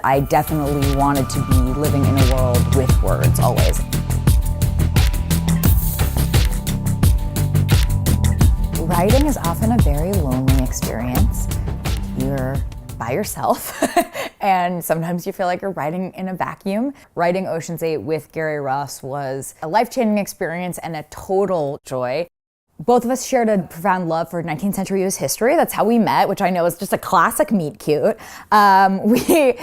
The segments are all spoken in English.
I definitely wanted to be living in a world with words always. Writing is often a very lonely experience. You're by yourself and sometimes you feel like you're writing in a vacuum. Writing Ocean's 8 with Gary Ross was a life-changing experience and a total joy. Both of us shared a profound love for 19th century US history. That's how we met, which I know is just a classic meet cute. Gary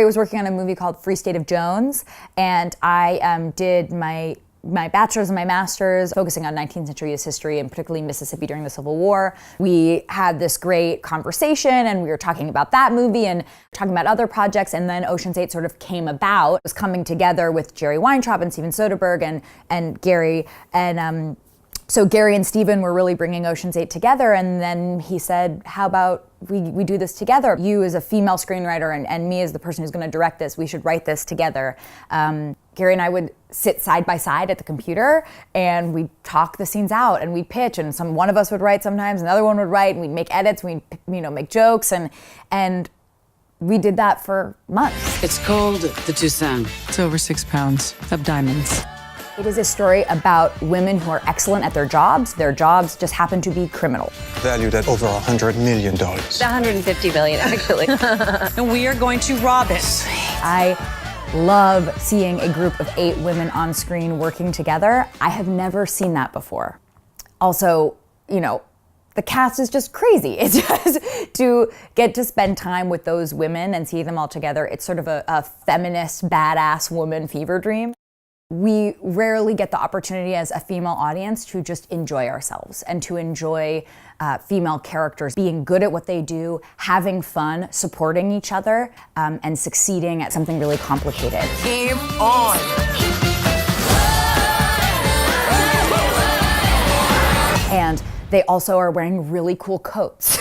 was working on a movie called Free State of Jones, and I did my bachelor's and my master's focusing on 19th century US history and particularly Mississippi during the Civil War. We had this great conversation and we were talking about that movie and talking about other projects, and then Ocean's 8 sort of came about. It was coming together with Jerry Weintraub and Steven Soderbergh and Gary, and so Gary and Steven were really bringing Ocean's 8 together, and then he said, how about we do this together? You as a female screenwriter and me as the person who's going to direct this, we should write this together. Gary and I would sit side by side at the computer and we'd talk the scenes out and we'd pitch, and one of us would write sometimes, another one would write, and we'd make edits, we'd make jokes, and we did that for months. It's called the Toussaint. It's over 6 pounds of diamonds. It is a story about women who are excellent at their jobs. Their jobs just happen to be criminal. Valued at over $100 million. $150 billion, actually. And we are going to rob it. I love seeing a group of 8 women on screen working together. I have never seen that before. Also, the cast is just crazy. It's just to get to spend time with those women and see them all together. It's sort of a feminist, badass woman fever dream. We rarely get the opportunity as a female audience to just enjoy ourselves and to enjoy female characters being good at what they do, having fun, supporting each other, and succeeding at something really complicated. Game on! And they also are wearing really cool coats.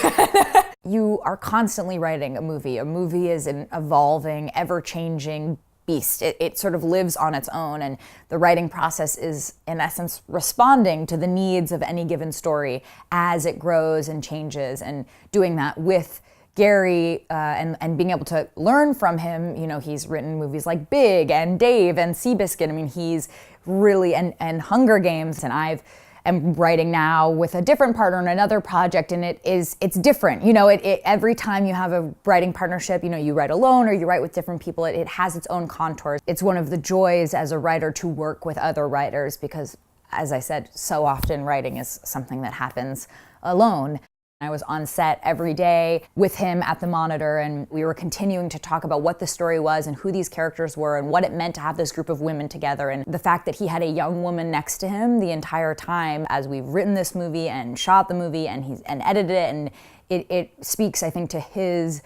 You are constantly writing a movie. A movie is an evolving, ever-changing beast. It sort of lives on its own, and the writing process is, in essence, responding to the needs of any given story as it grows and changes, and doing that with Gary and being able to learn from him. He's written movies like Big and Dave and Seabiscuit. He's really, and Hunger Games, and I'm writing now with a different partner on another project, and it's different. Every time you have a writing partnership, you write alone or you write with different people, it has its own contours. It's one of the joys as a writer to work with other writers because, as I said, so often writing is something that happens alone. I was on set every day with him at the monitor, and we were continuing to talk about what the story was and who these characters were and what it meant to have this group of women together, and the fact that he had a young woman next to him the entire time as we've written this movie and shot the movie and edited it, and it speaks, I think, to his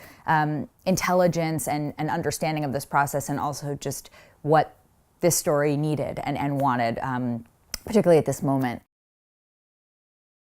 intelligence and understanding of this process, and also just what this story needed and wanted, particularly at this moment.